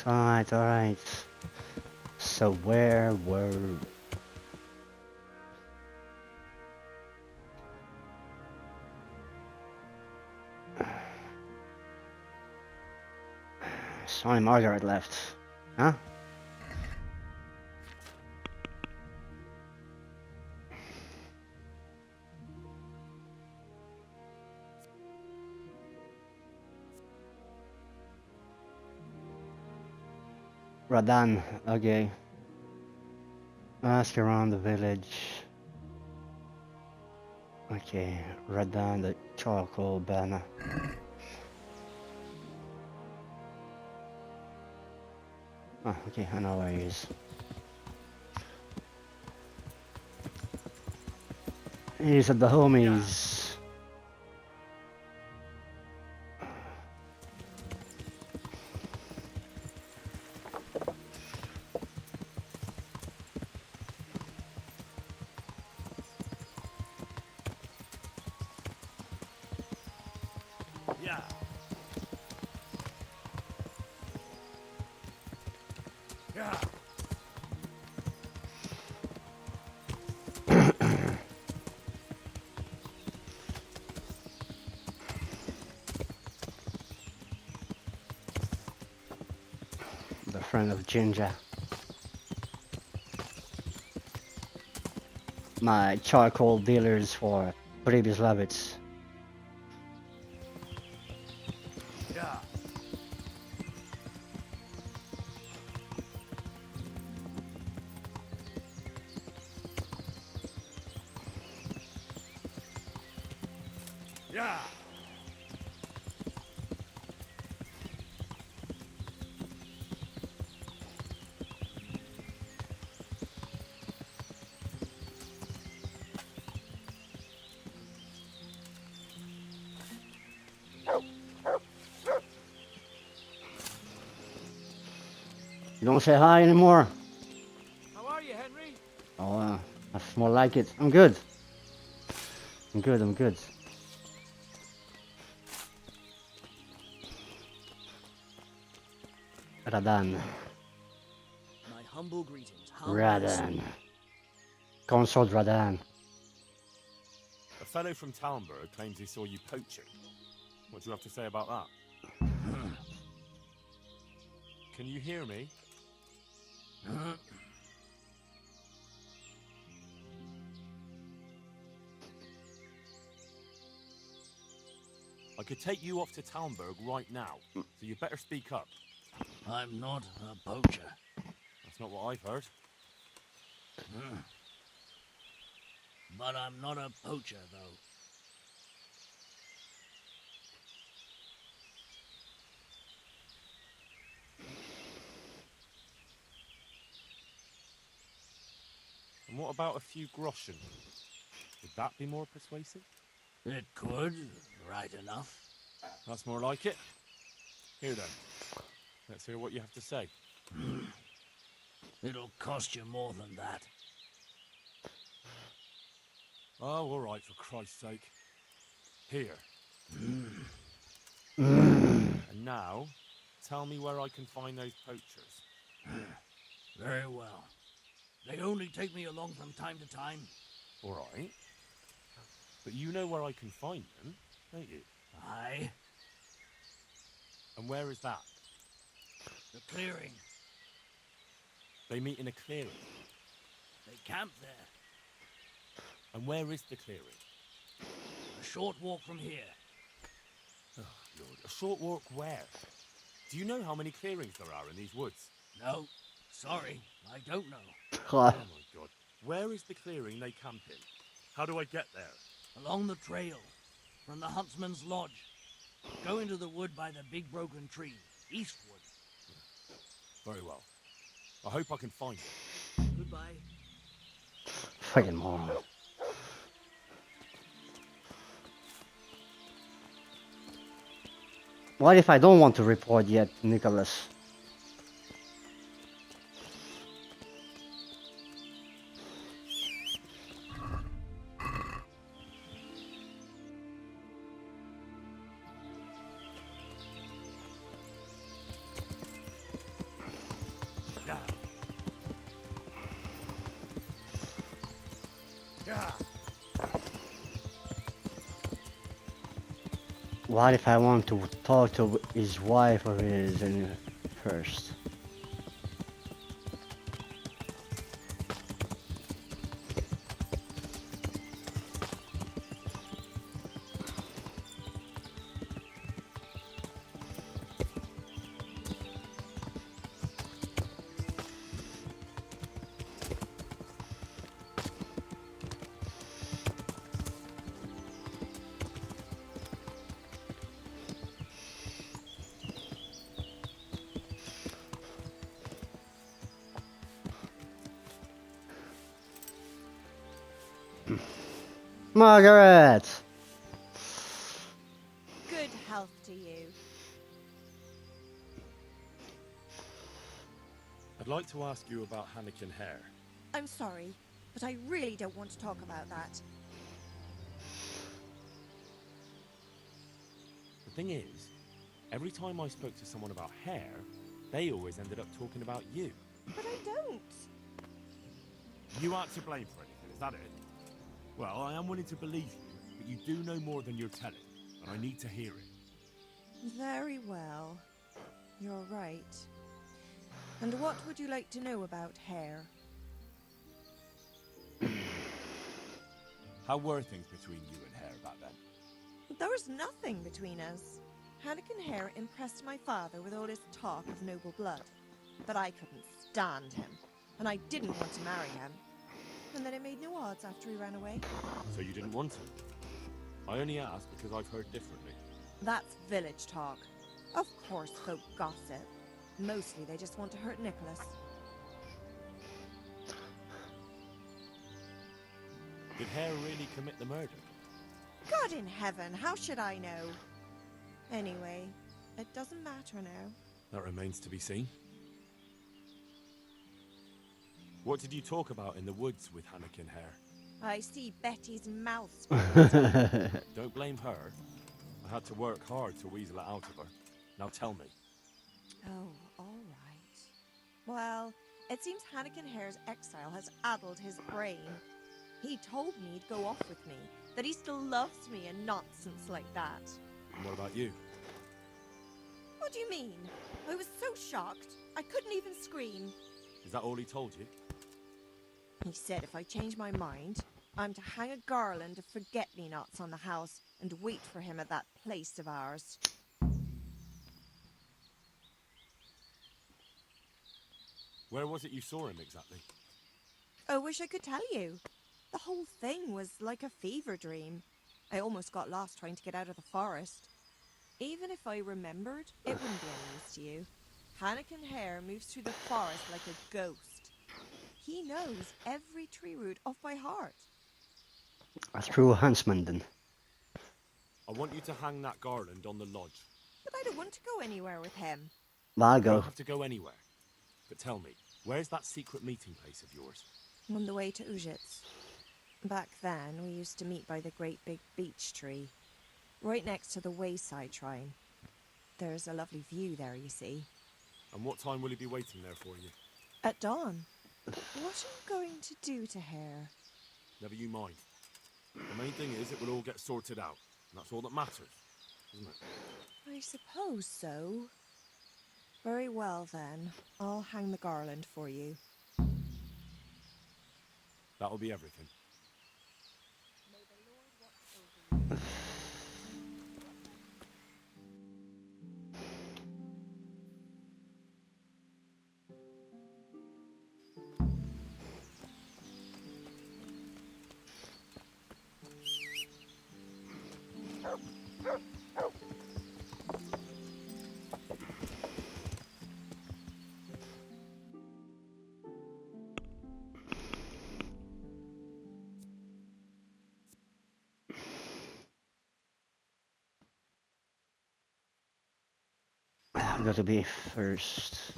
Alright. So where were... It's only Margaret left. Huh? Radan, okay. Ask around the village. Okay, Radan, the charcoal banner. Oh, okay, I know where he is. He's at the homies. Yeah. Yeah. The friend of Ginger. My charcoal dealers for previous rabbits. Yeah. Yeah. You don't say hi anymore. How are you, Henry? Oh, that's more like it. I'm good. I'm good. Radan. My humble greetings. How Radan. Consort Radan. A fellow from Talmberg claims he saw you poaching. What do you have to say about that? Can you hear me? I could take you off to Talmberg right now, so you better speak up. I'm not a poacher. That's not what I've heard. But I'm not a poacher, though. And what about a few groschen? Would that be more persuasive? It could, right enough. That's more like it. Here then. Let's hear what you have to say. It'll cost you more than that. Oh, all right, for Christ's sake. Here. And now, tell me where I can find those poachers. Very well. They only take me along from time to time. All right. But you know where I can find them, don't you? Aye. And where is that? The clearing. They meet in a clearing. They camp there. And where is the clearing? A short walk from here. Oh, Lord. A short walk where? Do you know how many clearings there are in these woods? No, sorry, I don't know. Oh, my God. Where is the clearing they camp in? How do I get there? Along the trail, from the huntsman's lodge. Go into the wood by the big broken tree, eastward. Very well. I hope I can find it. Goodbye. Fucking moron. What if I don't want to report yet, Nicholas? What if I want to talk to his wife or his first? Margaret! Good health to you. I'd like to ask you about Hannikin Hare. I'm sorry, but I really don't want to talk about that. The thing is, every time I spoke to someone about Hare, they always ended up talking about you. But I don't. You aren't to blame for anything, is that it? Well, I am willing to believe you, but you do know more than you're telling, and I need to hear it. Very well. You're right. And what would you like to know about Hare? How were things between you and Hare back then? There was nothing between us. Hannikin Hare impressed my father with all his talk of noble blood. But I couldn't stand him, and I didn't want to marry him. And then it made no odds after he ran away. So you didn't want to? I only asked because I've heard differently. That's village talk. Of course folk gossip. Mostly they just want to hurt Nicholas. Did Hare really commit the murder? God in heaven, how should I know? Anyway, it doesn't matter now. That remains to be seen. What did you talk about in the woods with Hannikin Hare? I see Betty's mouth. Don't blame her. I had to work hard to weasel it out of her. Now tell me. Oh, all right. Well, it seems Hannikin Hare's exile has addled his brain. He told me he'd go off with me, that he still loves me and nonsense like that. And what about you? What do you mean? I was so shocked, I couldn't even scream. Is that all he told you? He said if I change my mind, I'm to hang a garland of forget-me-nots on the house and wait for him at that place of ours. Where was it you saw him exactly? I wish I could tell you. The whole thing was like a fever dream. I almost got lost trying to get out of the forest. Even if I remembered, it wouldn't be any use to you. Hannikin Hare moves through the forest like a ghost. He knows every tree root off by heart. A true huntsman then. I want you to hang that garland on the lodge. But I don't want to go anywhere with him. Well, I'll You don't go. have to go anywhere. But tell me, where's that secret meeting place of yours? On the way to Ujitz. Back then, we used to meet by the great big beech tree, right next to the wayside shrine. There's a lovely view there, you see. And what time will he be waiting there for you? At dawn. What are you going to do to Hare? Never you mind. The main thing is it will all get sorted out. And that's all that matters, isn't it? I suppose so. Very well, then. I'll hang the garland for you. That'll be everything. May the Lord watch over you. I've got to be first.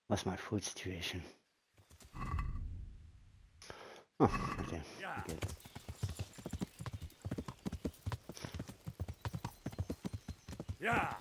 What's my food situation? Oh, okay. Yeah. Good. Yeah.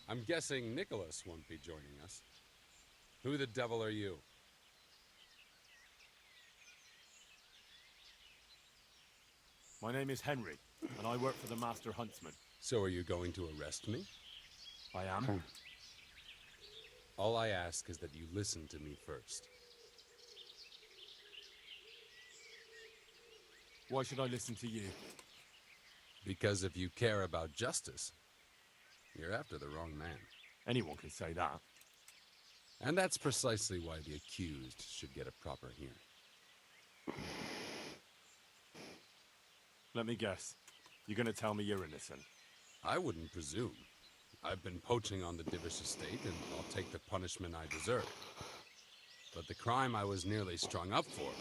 I'm guessing Nicholas won't be joining us. Who the devil are you? My name is Henry, and I work for the Master Huntsman. So are you going to arrest me? I am. Okay. All I ask is that you listen to me first. Why should I listen to you? Because if you care about justice, you're after the wrong man. Anyone can say that. And that's precisely why the accused should get a proper hearing. Let me guess. You're gonna tell me you're innocent. I wouldn't presume. I've been poaching on the Divish estate, and I'll take the punishment I deserve. But the crime I was nearly strung up for,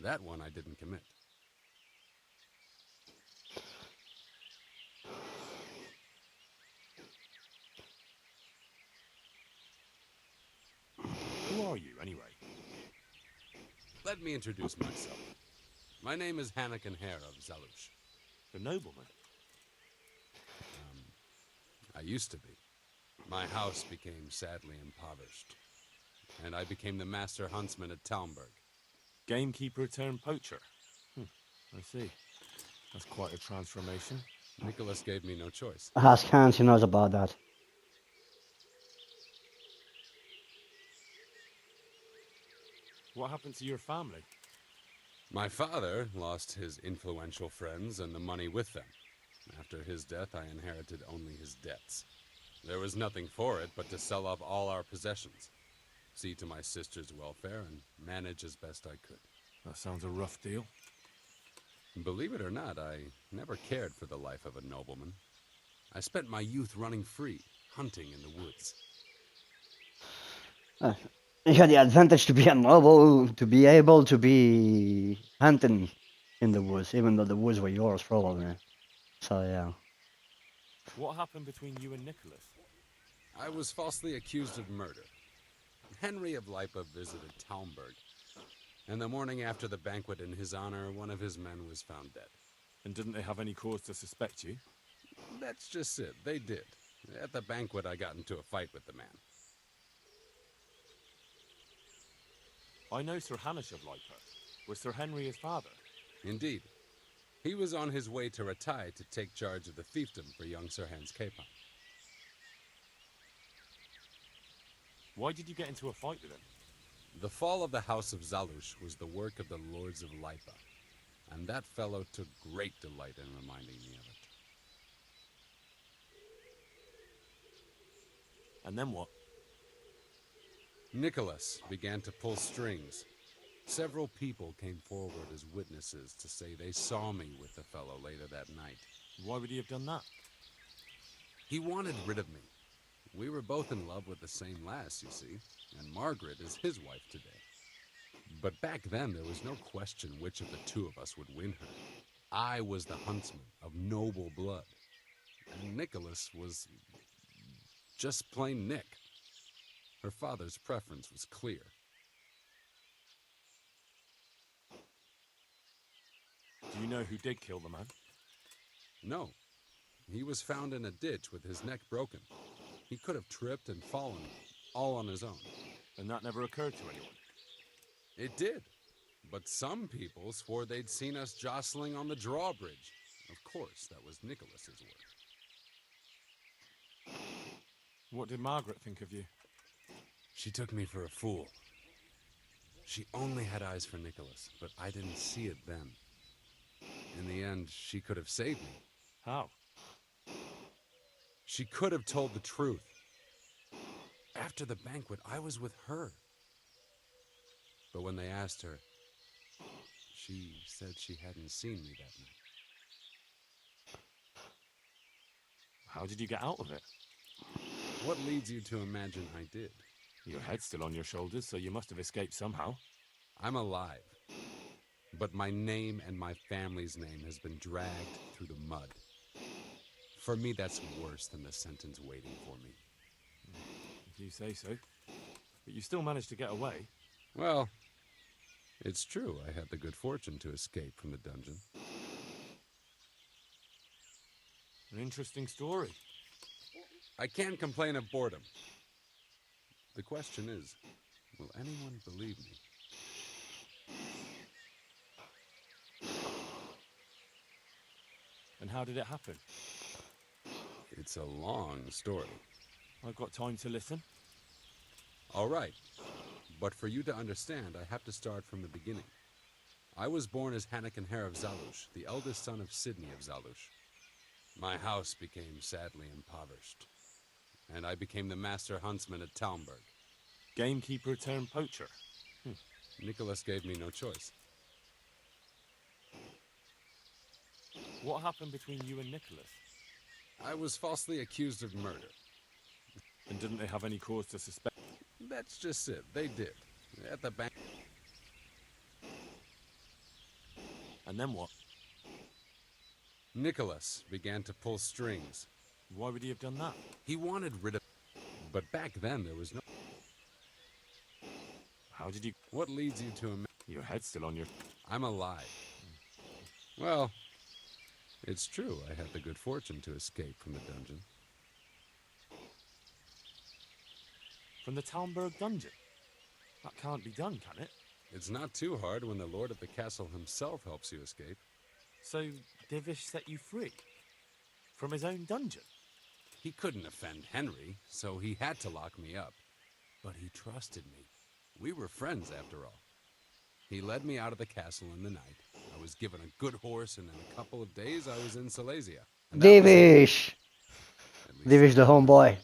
that one I didn't commit. Who are you, anyway? Let me introduce myself. My name is Hanakin Hare of Zalush. The nobleman? I used to be. My house became sadly impoverished, and I became the master huntsman at Talmberg. Gamekeeper turned poacher. I see. That's quite a transformation. Nicholas gave me no choice. Ask Hans, he knows about that. What happened to your family? My father lost his influential friends and the money with them. After his death, I inherited only his debts. There was nothing for it but to sell off all our possessions, see to my sister's welfare, and manage as best I could. That sounds a rough deal. Believe it or not, I never cared for the life of a nobleman. I spent my youth running free, hunting in the woods. You had the advantage to be a noble, to be able to be hunting in the woods, even though the woods were yours, probably. So, yeah. What happened between you and Nicholas? I was falsely accused of murder. Henry of Lipa visited Talmberg, and the morning after the banquet in his honor, one of his men was found dead. And didn't they have any cause to suspect you? That's just it, they did. At the banquet, I got into a fight with the man. I know Sir Hanish of Lipa. Was Sir Henry his father? Indeed. He was on his way to Ratai to take charge of the fiefdom for young Sir Hans Capon. Why did you get into a fight with him? The fall of the House of Zalush was the work of the Lords of Lipa, and that fellow took great delight in reminding me of it. And then what? Nicholas began to pull strings. Several people came forward as witnesses to say they saw me with the fellow later that night. Why would he have done that? He wanted rid of me. We were both in love with the same lass, you see, and Margaret is his wife today. But back then, there was no question which of the two of us would win her. I was the huntsman of noble blood, and Nicholas was just plain Nick. Her father's preference was clear. Do you know who did kill the man? No, he was found in a ditch with his neck broken. He could have tripped and fallen, all on his own. And that never occurred to anyone? It did, but some people swore they'd seen us jostling on the drawbridge. Of course, that was Nicholas's work. What did Margaret think of you? She took me for a fool. She only had eyes for Nicholas, but I didn't see it then. In the end, she could have saved me, How? She could have told the truth. After the banquet, I was with her. But when they asked her, she said she hadn't seen me that night. How did you get out of it? What leads you to imagine I did? Your head's still on your shoulders, so you must have escaped somehow. I'm alive. But my name and my family's name has been dragged through the mud. For me, that's worse than the sentence waiting for me. If you say so. But you still managed to get away. Well, it's true. I had the good fortune to escape from the dungeon. An interesting story. I can't complain of boredom. The question is, will anyone believe me? And how did it happen? It's a long story. I've got time to listen. All right. But for you to understand, I have to start from the beginning. I was born as Hanakin Hare of Zalush, the eldest son of Sidney of Zalush. My house became sadly impoverished, and I became the master huntsman at Talmberg. Gamekeeper turned poacher. Nicholas gave me no choice. What happened between you and Nicholas? I was falsely accused of murder. And didn't they have any cause to suspect? That's just it. They did. At the bank. And then what? Nicholas began to pull strings. Why would he have done that? He wanted rid of... But back then, there was no... How did you... What leads you to imagine... Your head's still on your... I'm alive. Well, it's true. I had the good fortune to escape from the dungeon. From the Talmberg dungeon? That can't be done, can it? It's not too hard when the lord of the castle himself helps you escape. So, Divish set you free? From his own dungeon? He couldn't offend Henry, so he had to lock me up. But he trusted me. We were friends, after all. He led me out of the castle in the night. I was given a good horse, and in a couple of days I was in Silesia. And that was it. Divish! At least Divish the homeboy.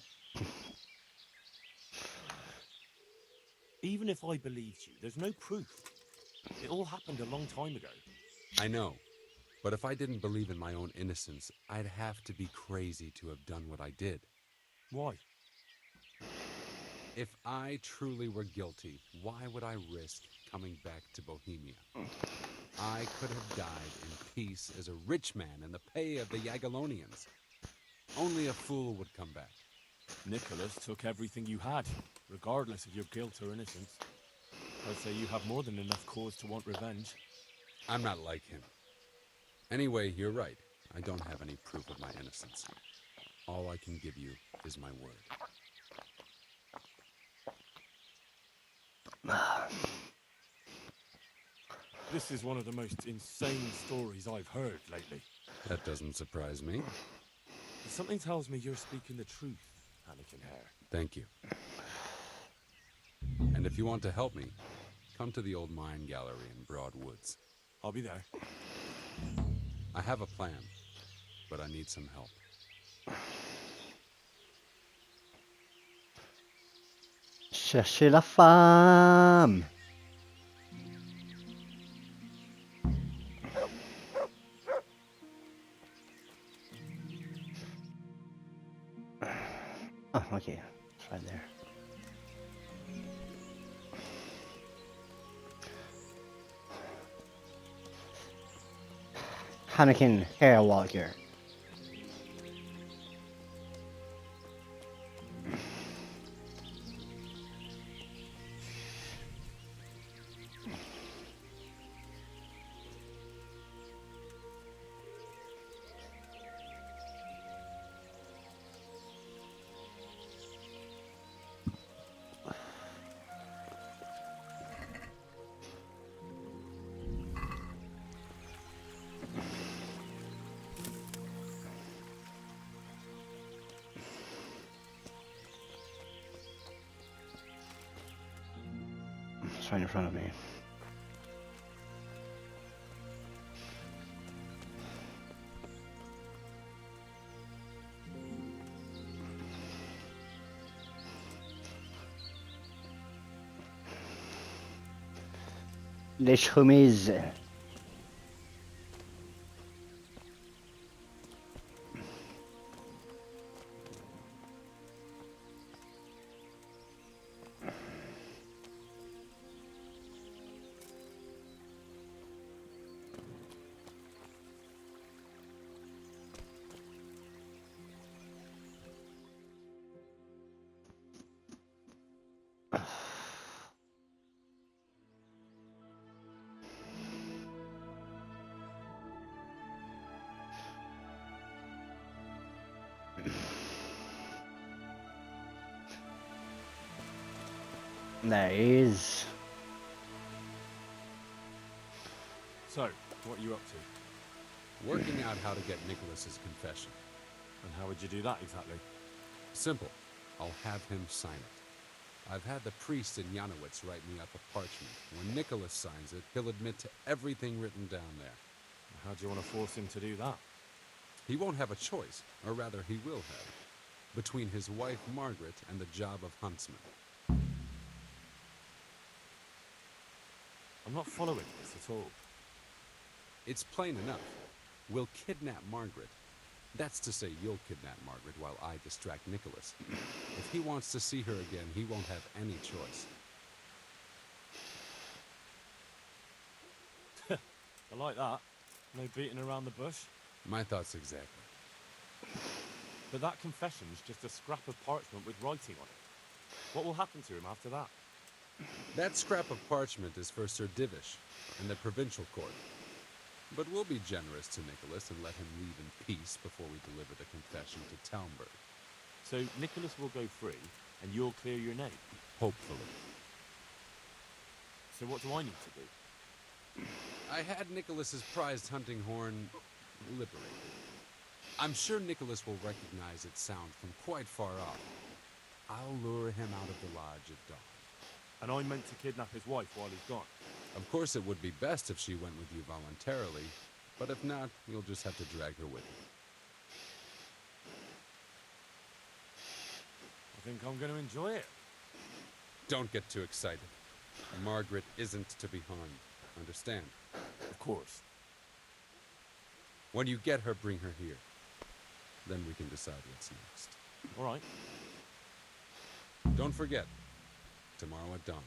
Even if I believed you, there's no proof. It all happened a long time ago. I know. But if I didn't believe in my own innocence, I'd have to be crazy to have done what I did. Why? If I truly were guilty, why would I risk coming back to Bohemia? I could have died in peace as a rich man in the pay of the Jagiellonians. Only a fool would come back. Nicholas took everything you had, regardless of your guilt or innocence. I'd say you have more than enough cause to want revenge. I'm not like him. Anyway, you're right. I don't have any proof of my innocence. All I can give you is my word. This is one of the most insane stories I've heard lately. That doesn't surprise me. Something tells me you're speaking the truth, Anakin Hare. Thank you. And if you want to help me, come to the old mine gallery in Broad Woods. I'll be there. I have a plan, but I need some help. Cherchez la femme. Oh, okay. It's right there. Hanakin Hare Walker. It's right in front of me. Les chemises. There he is. So, what are you up to? Working out how to get Nicholas's confession. And how would you do that exactly? Simple. I'll have him sign it. I've had the priest in Janowitz write me up a parchment. When Nicholas signs it, he'll admit to everything written down there. How do you want to force him to do that? He won't have a choice, or rather he will have, between his wife Margaret and the job of huntsman. I'm not following this at all. It's plain enough. We'll kidnap Margaret. That's to say, you'll kidnap Margaret while I distract Nicholas. If he wants to see her again, he won't have any choice. I like that. No beating around the bush. My thoughts exactly. But that confession's just a scrap of parchment with writing on it. What will happen to him after that? That scrap of parchment is for Sir Divish and the provincial court. But we'll be generous to Nicholas and let him leave in peace before we deliver the confession to Talmberg. So Nicholas will go free, and you'll clear your name? Hopefully. So what do I need to do? I had Nicholas's prized hunting horn liberated. I'm sure Nicholas will recognize its sound from quite far off. I'll lure him out of the lodge at dawn. And I'm meant to kidnap his wife while he's gone? Of course, it would be best if she went with you voluntarily, but if not, you'll just have to drag her with you. I think I'm going to enjoy it. Don't get too excited. Margaret isn't to be harmed. Understand? Of course. When you get her, bring her here. Then we can decide what's next. All right. Don't forget, tomorrow at dawn.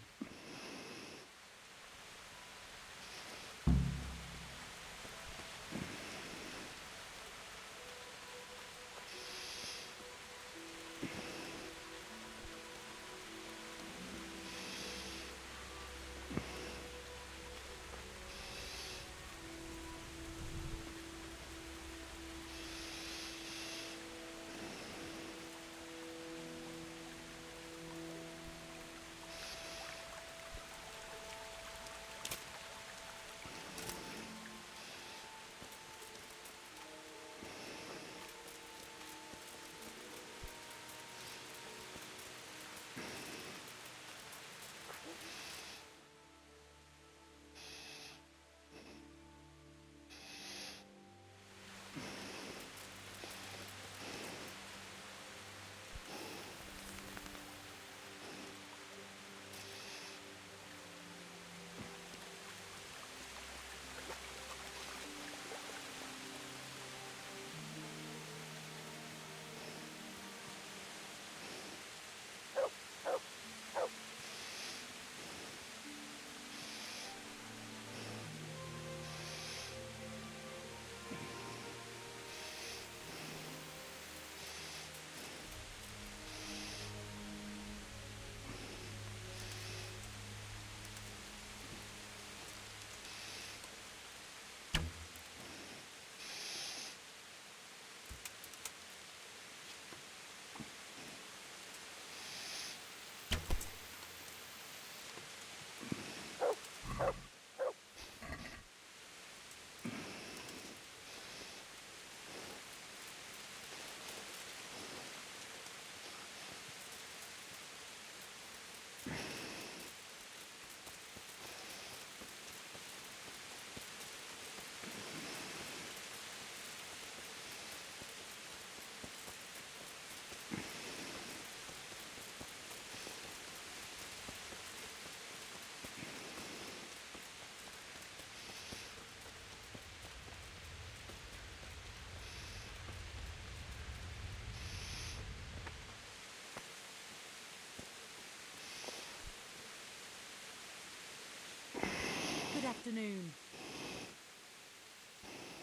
afternoon.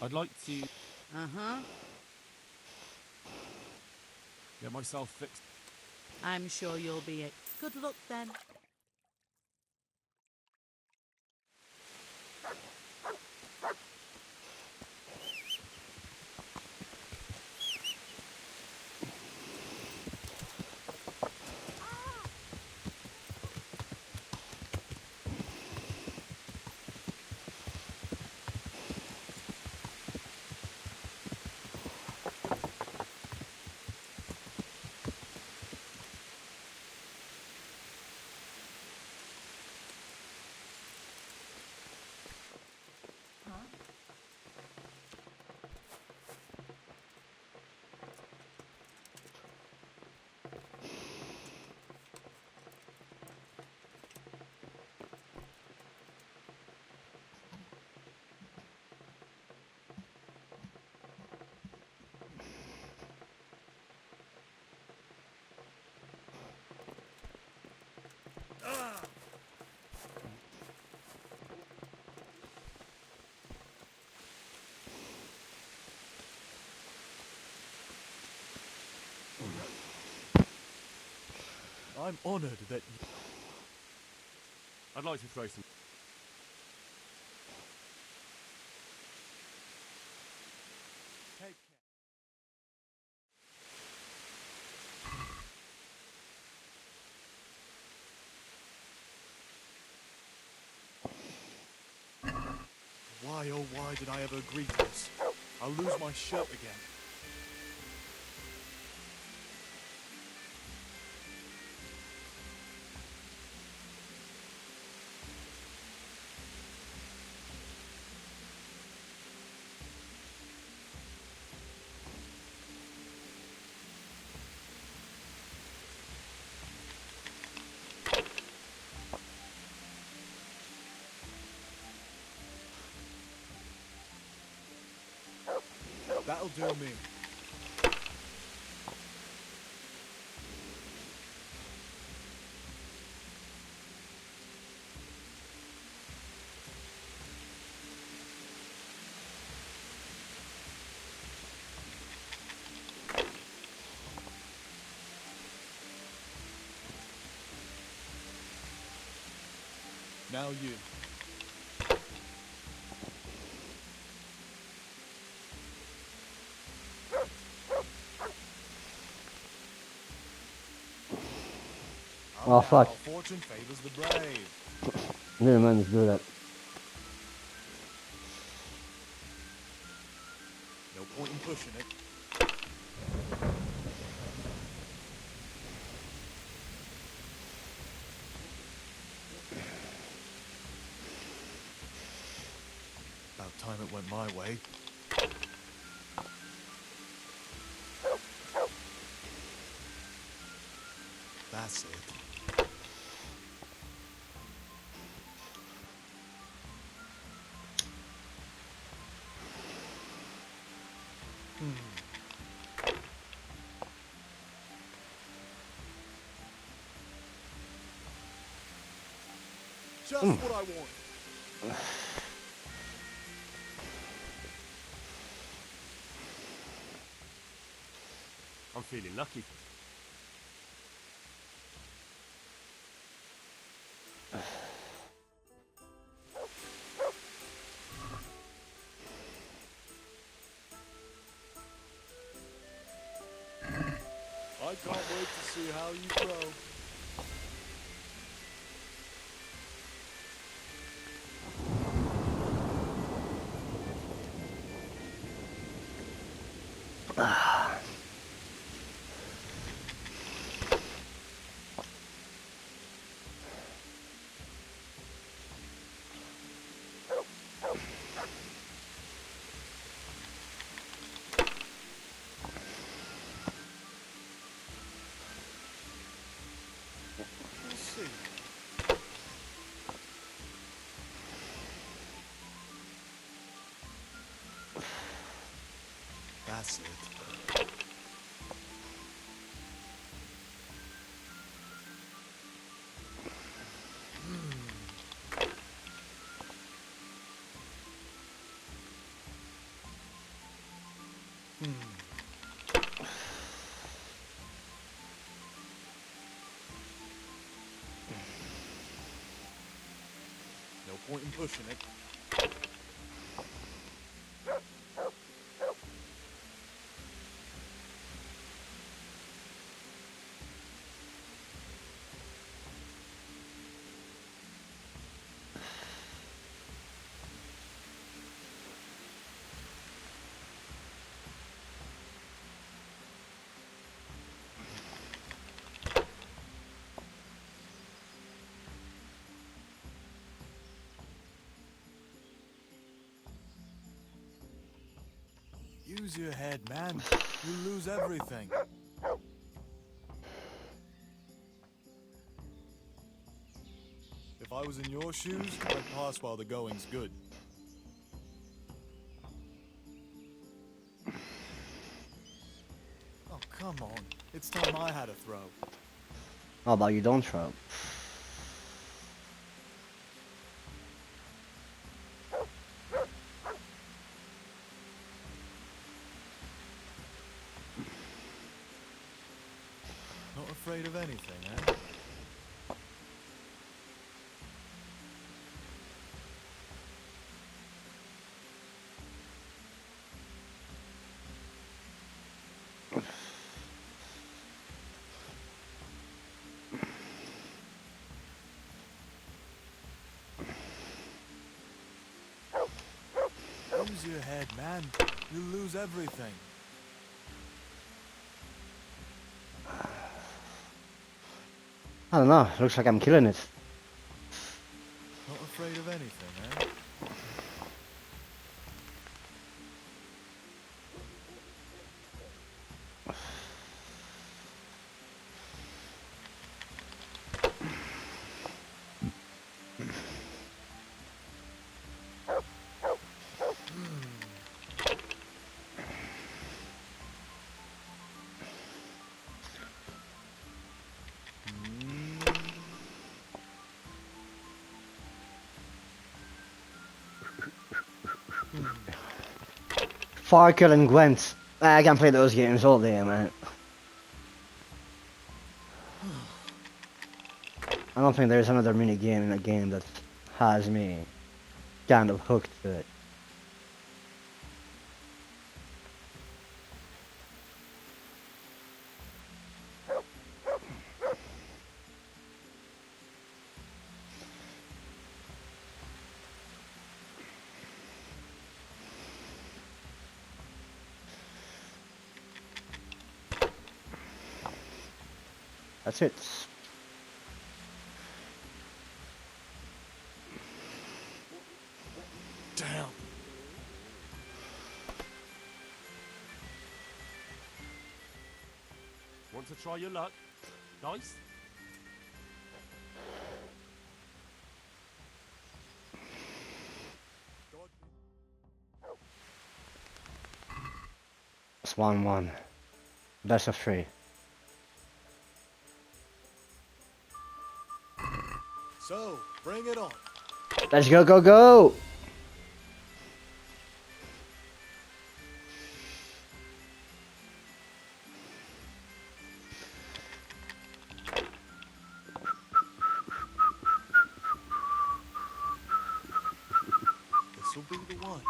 I'd like to Uh-huh. get myself fixed. I'm sure you'll be it. Good luck then. I'm honoured that I'd like to throw some. Take care. Why, oh why did I ever agree to this? I'll lose my shirt again. That'll do me. Now you. Oh, Now, fuck. fortune favors the brave. Didn't mean to do that. No point in pushing it. About time it went my way. That's it. Just what I want. I'm feeling lucky. I can't wait to see how you grow. We'll see. That's it. No point in pushing it. Use your head, man. You'll lose everything. If I was in your shoes, I'd pass while the going's good. Oh, come on. It's time I had a throw. How about you don't throw? Not afraid of anything, eh? Use your head, man. You'll lose everything. I don't know. Looks like I'm killing it. Not afraid of anything, eh? Farkle and Gwent. I can play those games all day, man. I don't think there's another mini game in a game that has me kind of hooked to it. That's it. Damn. Want to try your luck? Dice? It's 1-1. Best of 3. So, bring it on. Let's go, go, go! This'll be the one.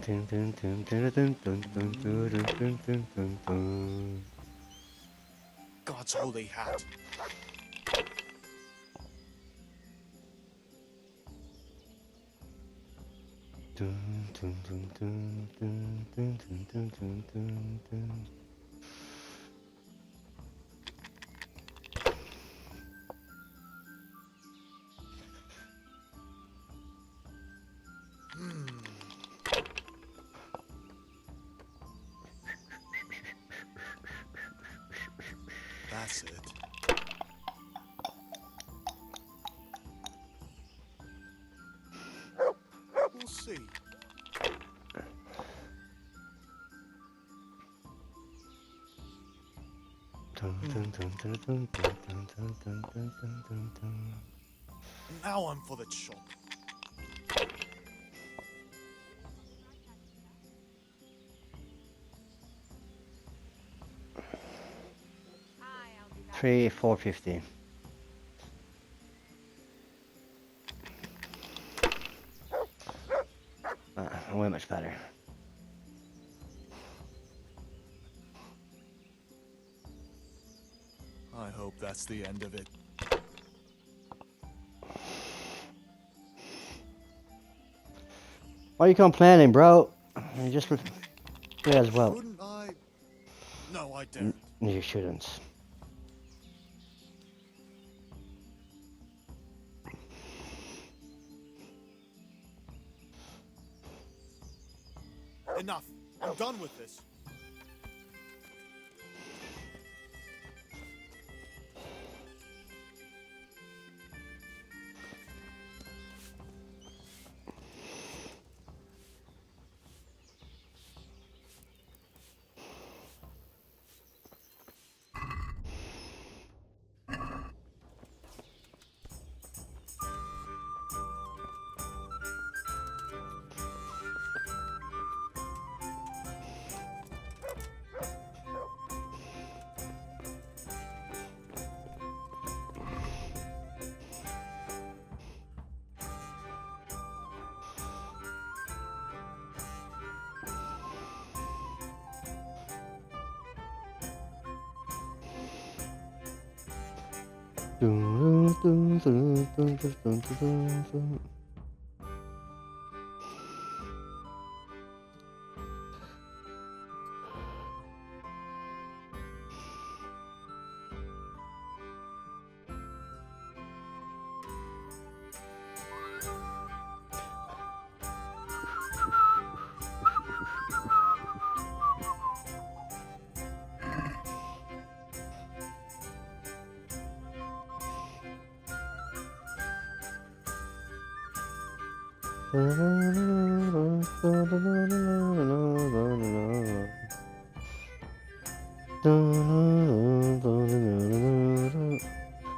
Dun, dun, dun, dun, dun, dun, dun, dun, dun, dun, dun, dun. God's holy hat. Dun, dun, dun, dun, dun, dun, dun, dun, dun, dun, dun. That's it. We'll see. Dun, dun, dun, dun, dun, dun, dun, dun, dun, dun, dun, dun. Now I'm for the chop. 3, 450. Way much better. I hope that's the end of it. Why are you complaining, bro? You just play as well. Shouldn't I? No, I daren't. You shouldn't. Enough. I'm done with this.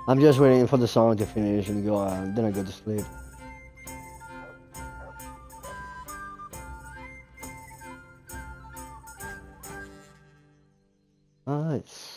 I'm just waiting for the song to finish and go on. Then I go to sleep. Nice.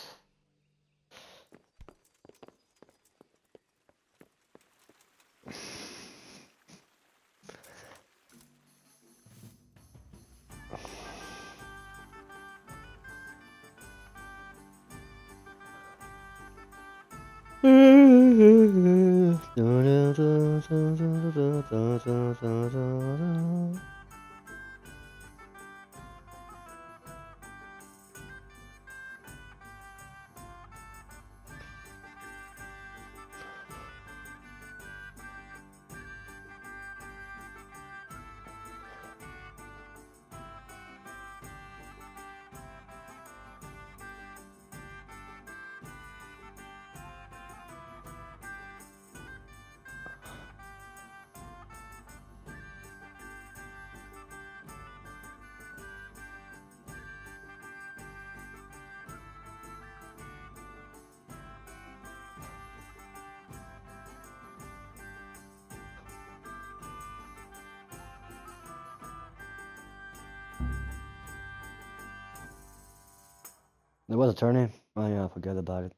There was a turning. Oh yeah, I forgot about it.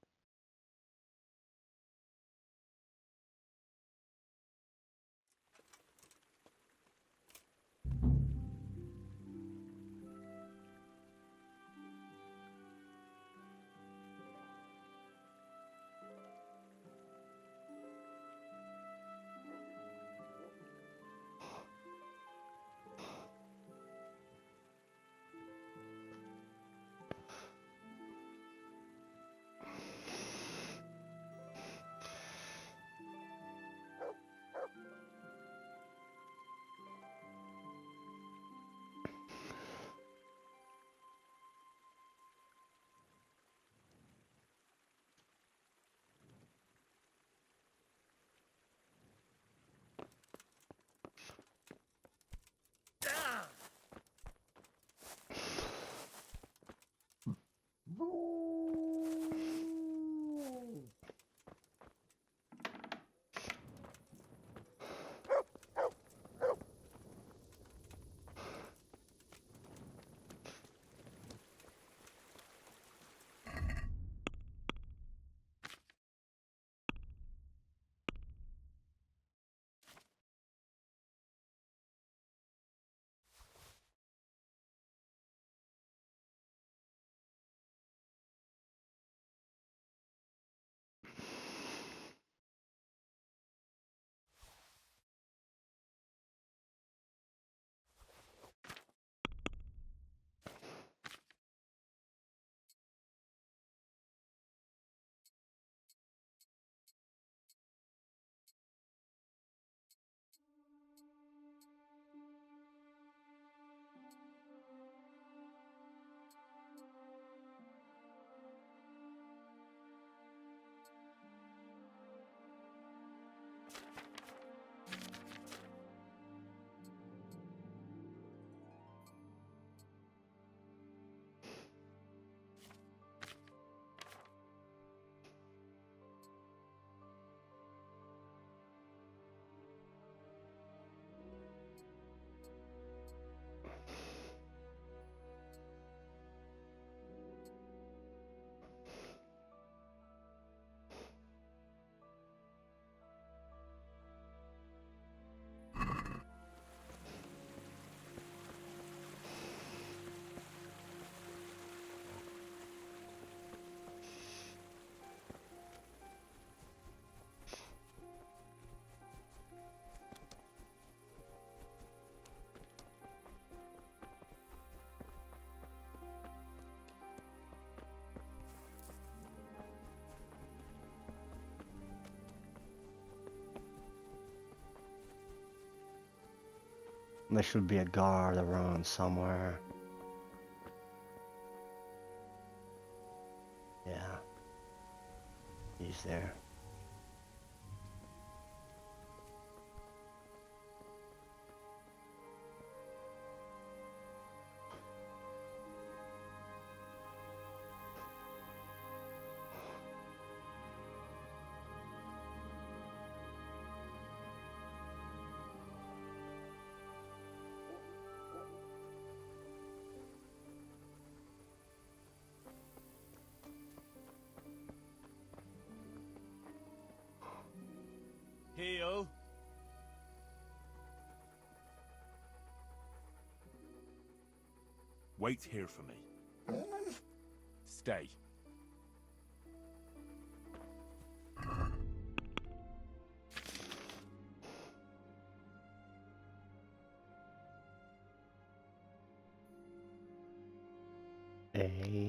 There should be a guard around somewhere. Yeah. He's there. Heal. Wait here for me. Stay. Hey.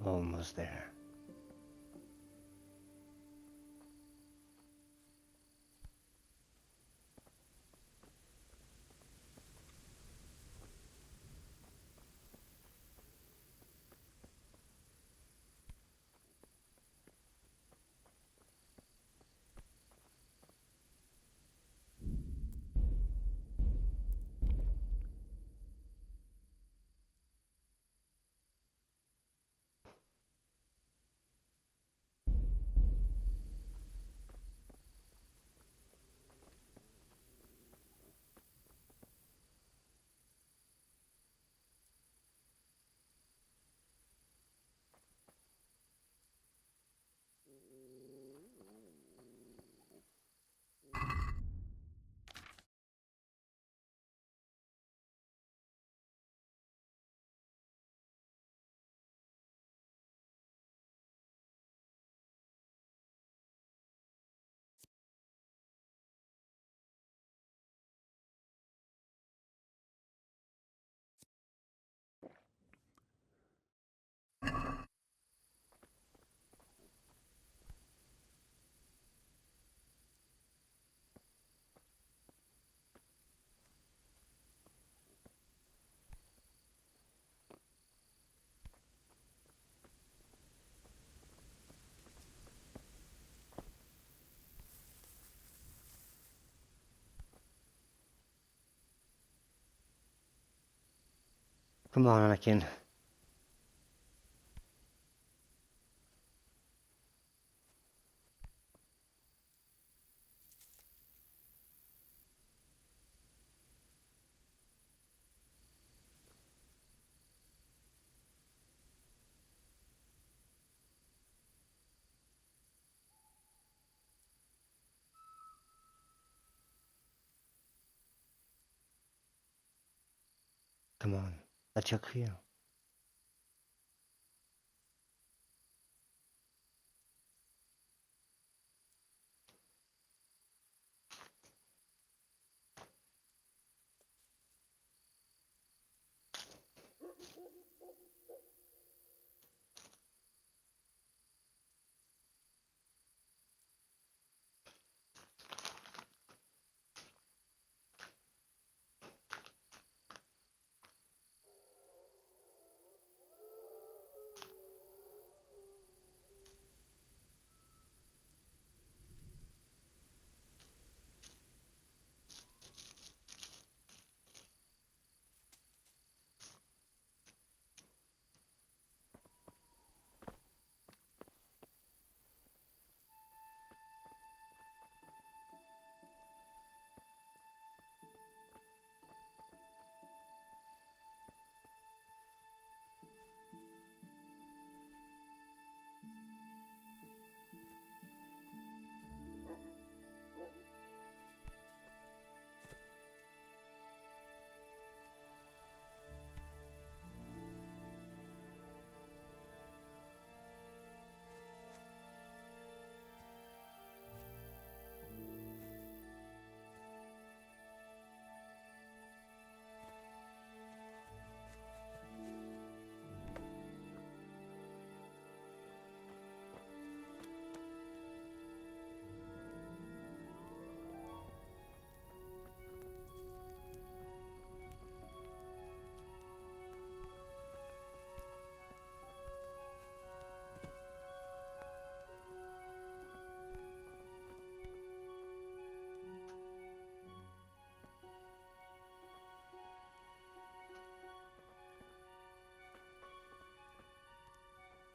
Almost there. Come on, Anakin. Come on. That's your cue.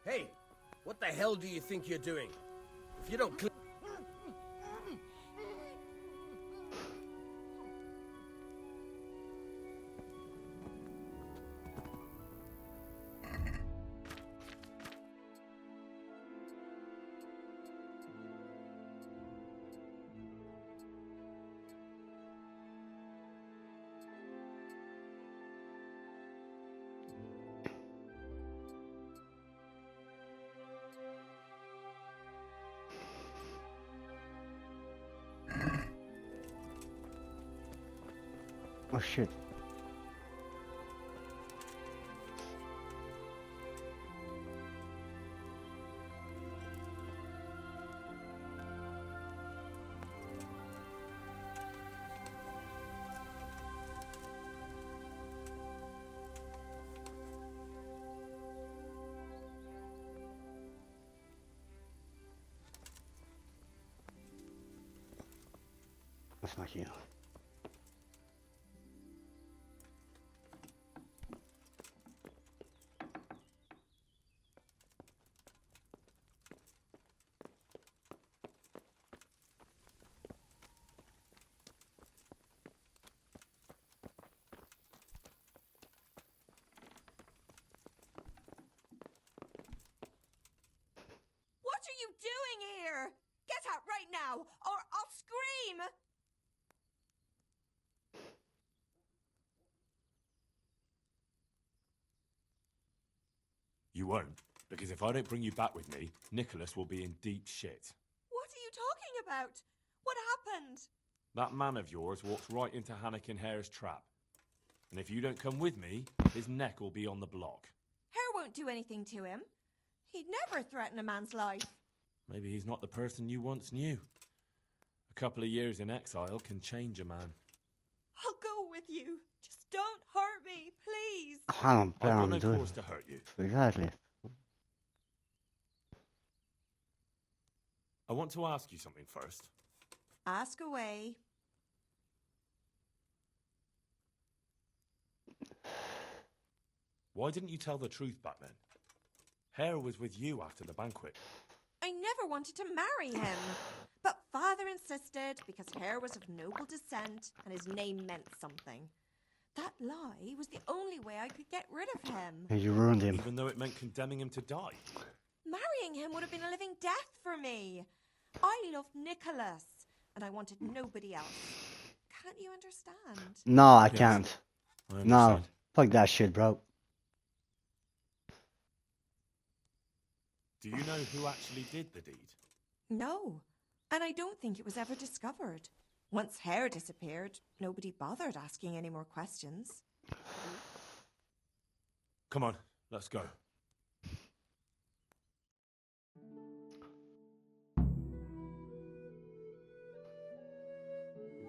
Hey, what the hell do you think you're doing? If you don't clean... Oh shit. That's not you. What are you doing here? Get out right now, or I'll scream! You won't, because if I don't bring you back with me, Nicholas will be in deep shit. What are you talking about? What happened? That man of yours walked right into Hannikin Hare's trap. And if you don't come with me, his neck will be on the block. Hare won't do anything to him. He'd never threaten a man's life. Maybe he's not the person you once knew. A couple of years in exile can change a man. I'll go with you. Just don't hurt me, please. Han I've got no doing. cause to hurt you. Exactly. I want to ask you something first. Ask away. Why didn't you tell the truth back then? Hare was with you after the banquet. I never wanted to marry him. But father insisted because Hare was of noble descent and his name meant something. That lie was the only way I could get rid of him. And you ruined him. Even though it meant condemning him to die. Marrying him would have been a living death for me. I loved Nicholas, and I wanted nobody else. Can't you understand? No, I Yes, can't. I No. understand. Fuck that shit, bro. Do you know who actually did the deed? No, and I don't think it was ever discovered. Once Hare disappeared, nobody bothered asking any more questions. Come on, let's go.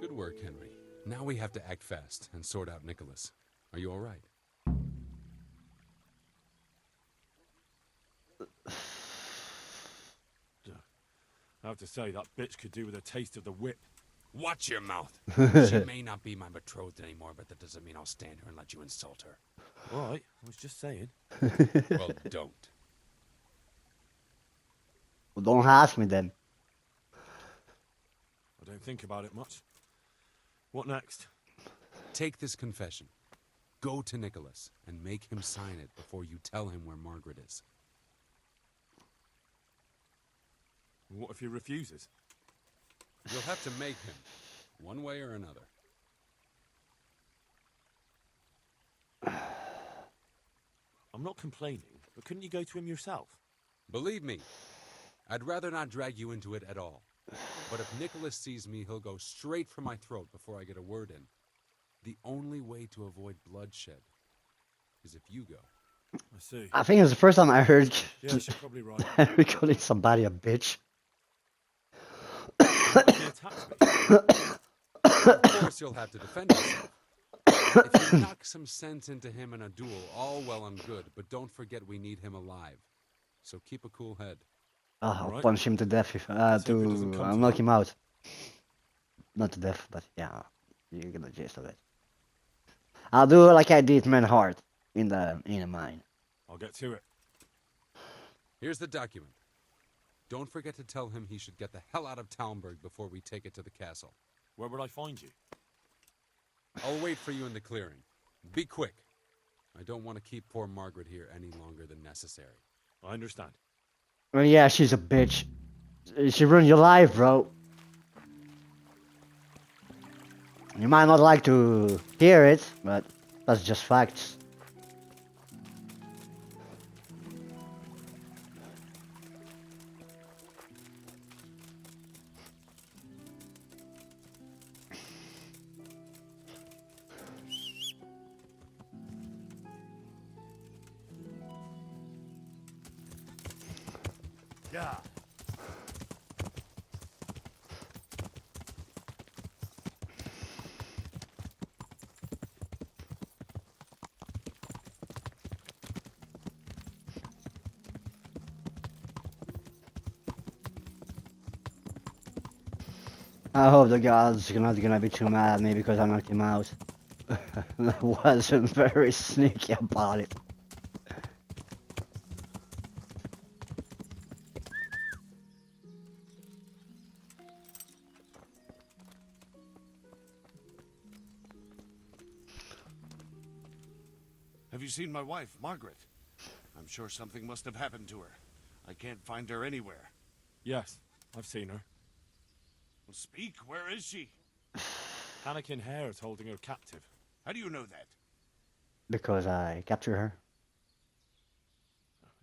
Good work, Henry. Now we have to act fast and sort out Nicholas. Are you all right? I have to say, that bitch could do with a taste of the whip. Watch your mouth. She may not be my betrothed anymore, but that doesn't mean I'll stand here and let you insult her. All right, I was just saying. Well, don't. Well, don't ask me then. I don't think about it much. What next? Take this confession. Go to Nicholas and make him sign it before you tell him where Margaret is. What if he refuses? You'll have to make him, one way or another. I'm not complaining, but couldn't you go to him yourself? Believe me, I'd rather not drag you into it at all. But if Nicholas sees me, he'll go straight for my throat before I get a word in. The only way to avoid bloodshed is if you go. I see. I think it's the first time I heard Yeah, you're probably right. Henry calling somebody a bitch. He attacked me. Of course you'll have to defend yourself. If you knock some sense into him in a duel, all well and good, but don't forget we need him alive. So keep a cool head. I'll Alright. punch him to death if Let's hope it doesn't come I'll to knock that. him out. Not to death, but yeah, you get the gist of it. I'll do like I did Manhart in the mine. I'll get to it. Here's the document. Don't forget to tell him he should get the hell out of Talmberg before we take it to the castle. Where would I find you? I'll wait for you in the clearing. Be quick. I don't want to keep poor Margaret here any longer than necessary. I understand. Well, yeah, she's a bitch. She ruined your life, bro. You might not like to hear it, but that's just facts. Yeah. I hope the guards are not gonna be too mad at me because I knocked him out. I wasn't very sneaky about it. Have you seen my wife, Margaret? I'm sure something must have happened to her. I can't find her anywhere. Yes, I've seen her. Well, speak, where is she? Anakin Hare is holding her captive. How do you know that? Because I captured her.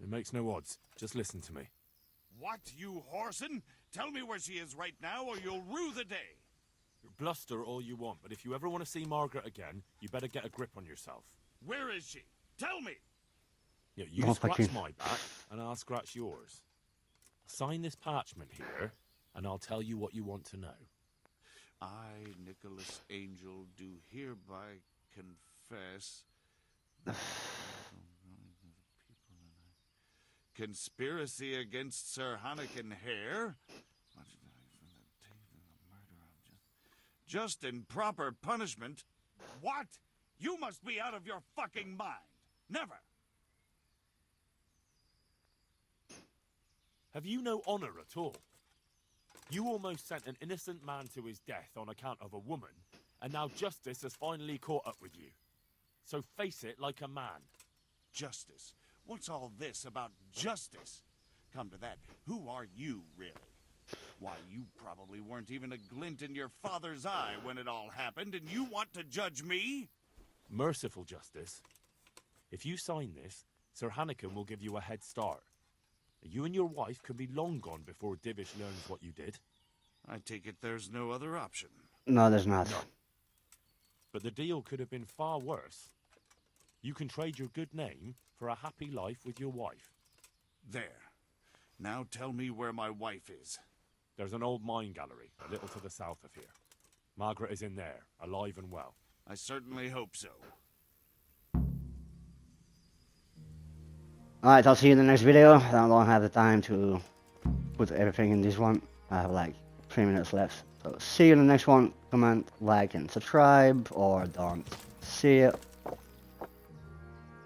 It makes no odds. Just listen to me. What, you whoreson? Tell me where she is right now or you'll rue the day. You bluster all you want, but if you ever want to see Margaret again, you better get a grip on yourself. Where is she? Tell me! Yeah, you No, scratch fucking- my back, and I'll scratch yours. Sign this parchment here, and I'll tell you what you want to know. I, Nicholas Angel, do hereby confess... Conspiracy against Sir Anakin Hare? Just and proper punishment? What? You must be out of your fucking mind. Never. Have you no honor at all? You almost sent an innocent man to his death on account of a woman, and now justice has finally caught up with you. So face it like a man. Justice? What's all this about justice? Come to that, who are you, really? Why, you probably weren't even a glint in your father's eye when it all happened, and you want to judge me? Merciful justice. If you sign this, Sir Anakin will give you a head start. You and your wife could be long gone before Divish learns what you did. I take it there's no other option. No, there's not. No. But the deal could have been far worse. You can trade your good name for a happy life with your wife. There. Now tell me where my wife is. There's an old mine gallery, a little to the south of here. Margaret is in there, alive and well. I certainly hope so. Alright, I'll see you in the next video. I don't have the time to put everything in this one. I have like 3 minutes left. So see you in the next one. Comment, like, and subscribe, or don't. See ya.